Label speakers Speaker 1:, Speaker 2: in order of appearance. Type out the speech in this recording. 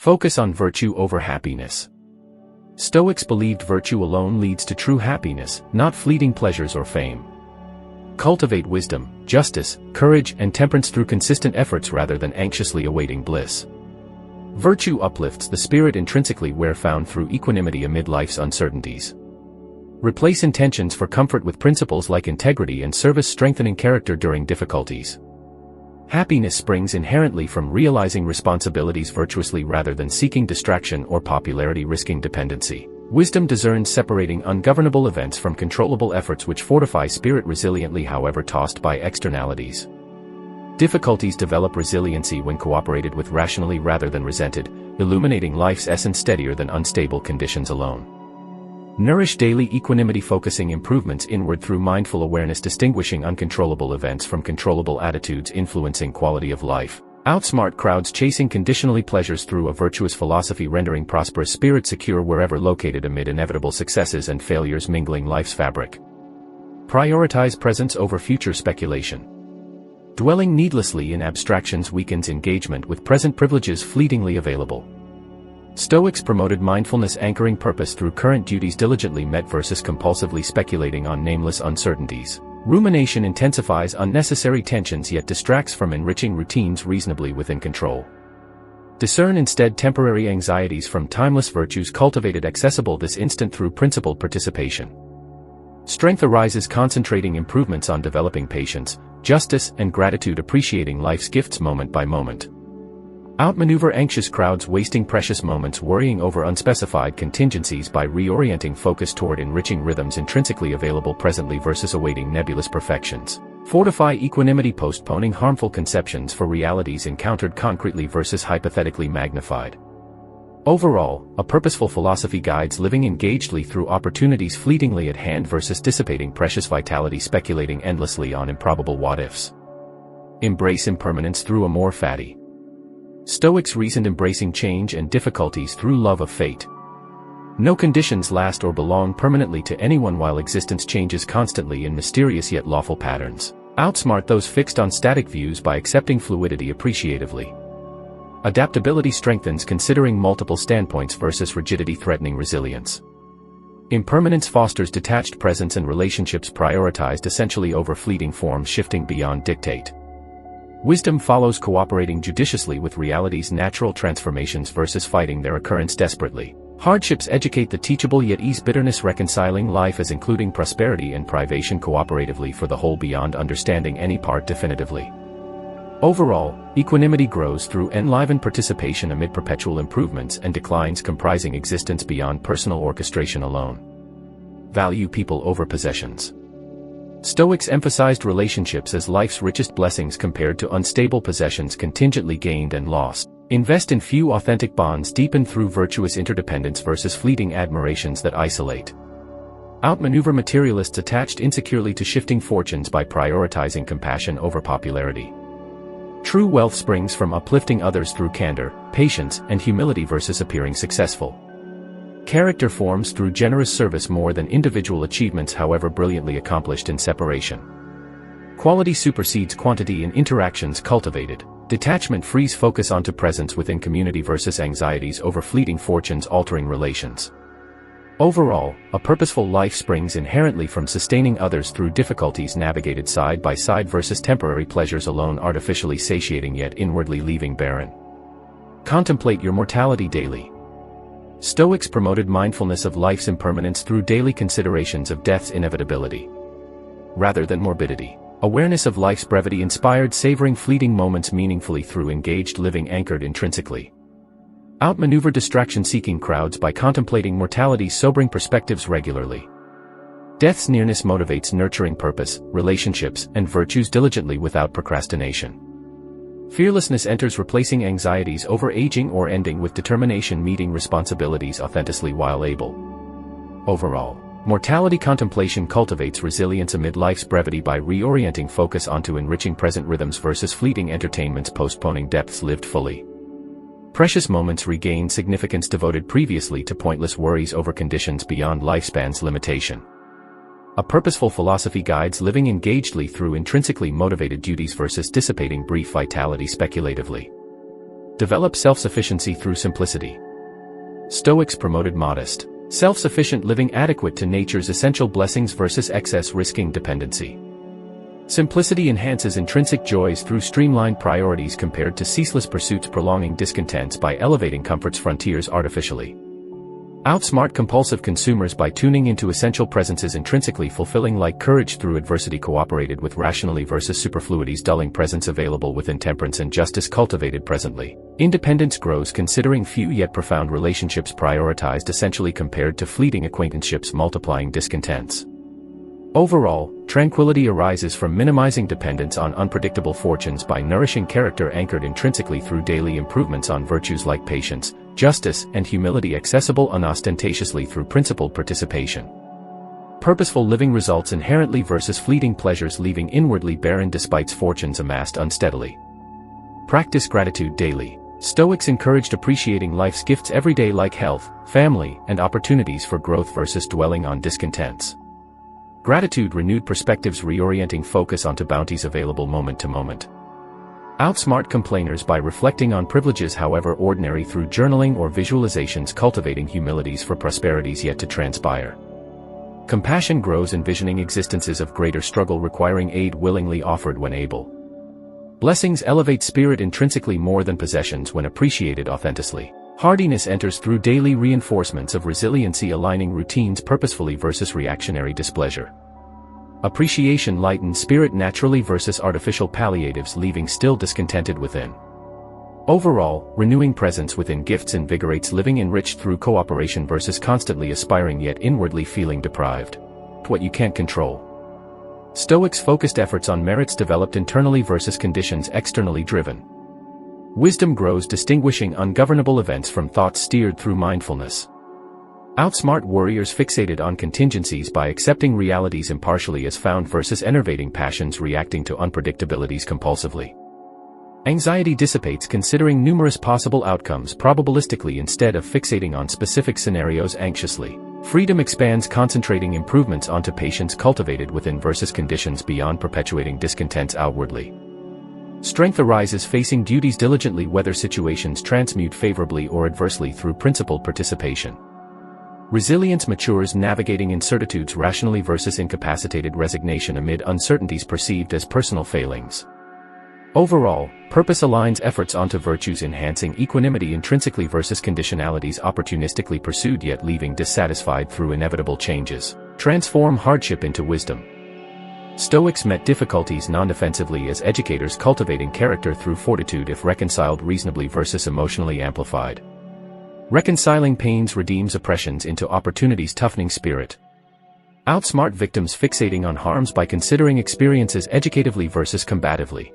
Speaker 1: Focus on virtue over happiness. Stoics believed virtue alone leads to true happiness, not fleeting pleasures or fame. Cultivate wisdom, justice, courage, and temperance through consistent efforts rather than anxiously awaiting bliss. Virtue uplifts the spirit intrinsically where found through equanimity amid life's uncertainties. Replace intentions for comfort with principles like integrity and service, strengthening character during difficulties. Happiness springs inherently from realizing responsibilities virtuously rather than seeking distraction or popularity risking dependency. Wisdom discerns separating ungovernable events from controllable efforts which fortify spirit resiliently however tossed by externalities. Difficulties develop resiliency when cooperated with rationally rather than resented, illuminating life's essence steadier than unstable conditions alone. Nourish daily equanimity, focusing improvements inward through mindful awareness, distinguishing uncontrollable events from controllable attitudes influencing quality of life. Outsmart crowds, chasing conditionally pleasures through a virtuous philosophy, rendering prosperous spirit secure wherever located amid inevitable successes and failures mingling life's fabric. Prioritize presence over future speculation. Dwelling needlessly in abstractions weakens engagement with present privileges fleetingly available. Stoics promoted mindfulness, anchoring purpose through current duties diligently met versus compulsively speculating on nameless uncertainties. Rumination intensifies unnecessary tensions yet distracts from enriching routines reasonably within control. Discern instead temporary anxieties from timeless virtues cultivated accessible this instant through principled participation. Strength arises concentrating improvements on developing patience, justice, and gratitude, appreciating life's gifts moment by moment. Outmaneuver anxious crowds, wasting precious moments worrying over unspecified contingencies by reorienting focus toward enriching rhythms intrinsically available presently versus awaiting nebulous perfections. Fortify equanimity, postponing harmful conceptions for realities encountered concretely versus hypothetically magnified. Overall, a purposeful philosophy guides living engagedly through opportunities fleetingly at hand versus dissipating precious vitality speculating endlessly on improbable what-ifs. Embrace impermanence through a more fatty. Stoics reasoned embracing change and difficulties through love of fate. No conditions last or belong permanently to anyone while existence changes constantly in mysterious yet lawful patterns. Outsmart those fixed on static views by accepting fluidity appreciatively. Adaptability strengthens considering multiple standpoints versus rigidity threatening resilience. Impermanence fosters detached presence and relationships prioritized essentially over fleeting forms shifting beyond dictate. Wisdom follows cooperating judiciously with reality's natural transformations versus fighting their occurrence desperately. Hardships educate the teachable yet ease bitterness, reconciling life as including prosperity and privation cooperatively for the whole beyond understanding any part definitively. Overall, equanimity grows through enlivened participation amid perpetual improvements and declines comprising existence beyond personal orchestration alone. Value people over possessions. Stoics emphasized relationships as life's richest blessings compared to unstable possessions contingently gained and lost. Invest in few authentic bonds deepened through virtuous interdependence versus fleeting admirations that isolate. Outmaneuver materialists attached insecurely to shifting fortunes by prioritizing compassion over popularity. True wealth springs from uplifting others through candor, patience, and humility versus appearing successful. Character forms through generous service more than individual achievements, however brilliantly accomplished in separation. Quality supersedes quantity in interactions cultivated. Detachment frees focus onto presence within community versus anxieties over fleeting fortunes altering relations. Overall, a purposeful life springs inherently from sustaining others through difficulties navigated side by side versus temporary pleasures alone artificially satiating yet inwardly leaving barren. Contemplate your mortality daily. Stoics promoted mindfulness of life's impermanence through daily considerations of death's inevitability. Rather than morbidity, awareness of life's brevity inspired savoring fleeting moments meaningfully through engaged living anchored intrinsically. Outmaneuver distraction-seeking crowds by contemplating mortality's sobering perspectives regularly. Death's nearness motivates nurturing purpose, relationships, and virtues diligently without procrastination. Fearlessness enters replacing anxieties over aging or ending with determination meeting responsibilities authentically while able. Overall, mortality contemplation cultivates resilience amid life's brevity by reorienting focus onto enriching present rhythms versus fleeting entertainments postponing depths lived fully. Precious moments regain significance devoted previously to pointless worries over conditions beyond lifespan's limitation. A purposeful philosophy guides living engagedly through intrinsically motivated duties versus dissipating brief vitality speculatively. Develop self-sufficiency through simplicity. Stoics promoted modest, self-sufficient living adequate to nature's essential blessings versus excess risking dependency. Simplicity enhances intrinsic joys through streamlined priorities compared to ceaseless pursuits prolonging discontents by elevating comfort's frontiers artificially. Outsmart compulsive consumers by tuning into essential presences intrinsically fulfilling like courage through adversity cooperated with rationally versus superfluities dulling presence available within temperance and justice cultivated presently. Independence grows considering few yet profound relationships prioritized essentially compared to fleeting acquaintanceships multiplying discontents. Overall, tranquility arises from minimizing dependence on unpredictable fortunes by nourishing character anchored intrinsically through daily improvements on virtues like patience, justice, and humility accessible unostentatiously through principled participation. Purposeful living results inherently versus fleeting pleasures leaving inwardly barren despite fortunes amassed unsteadily. Practice gratitude daily. Stoics encouraged appreciating life's gifts every day like health, family, and opportunities for growth versus dwelling on discontents. Gratitude renewed perspectives reorienting focus onto bounties available moment to moment. Outsmart complainers by reflecting on privileges however ordinary through journaling or visualizations cultivating humilities for prosperities yet to transpire. Compassion grows envisioning existences of greater struggle requiring aid willingly offered when able. Blessings elevate spirit intrinsically more than possessions when appreciated authentically. Hardiness enters through daily reinforcements of resiliency aligning routines purposefully versus reactionary displeasure. Appreciation lightens spirit naturally versus artificial palliatives leaving still discontented within. Overall, renewing presence within gifts invigorates living enriched through cooperation versus constantly aspiring yet inwardly feeling deprived. What you can't control. Stoics focused efforts on merits developed internally versus conditions externally driven. Wisdom grows distinguishing ungovernable events from thoughts steered through mindfulness. Outsmart warriors fixated on contingencies by accepting realities impartially as found versus enervating passions reacting to unpredictabilities compulsively. Anxiety dissipates considering numerous possible outcomes probabilistically instead of fixating on specific scenarios anxiously. Freedom expands concentrating improvements onto patience cultivated within versus conditions beyond perpetuating discontents outwardly. Strength arises facing duties diligently whether situations transmute favorably or adversely through principled participation. Resilience matures navigating incertitudes rationally versus incapacitated resignation amid uncertainties perceived as personal failings. Overall, purpose aligns efforts onto virtues enhancing equanimity intrinsically versus conditionalities opportunistically pursued yet leaving dissatisfied through inevitable changes. Transform hardship into wisdom. Stoics met difficulties non-defensively as educators cultivating character through fortitude if reconciled reasonably versus emotionally amplified. Reconciling pains redeems oppressions into opportunities toughening spirit. Outsmart victims fixating on harms by considering experiences educatively versus combatively.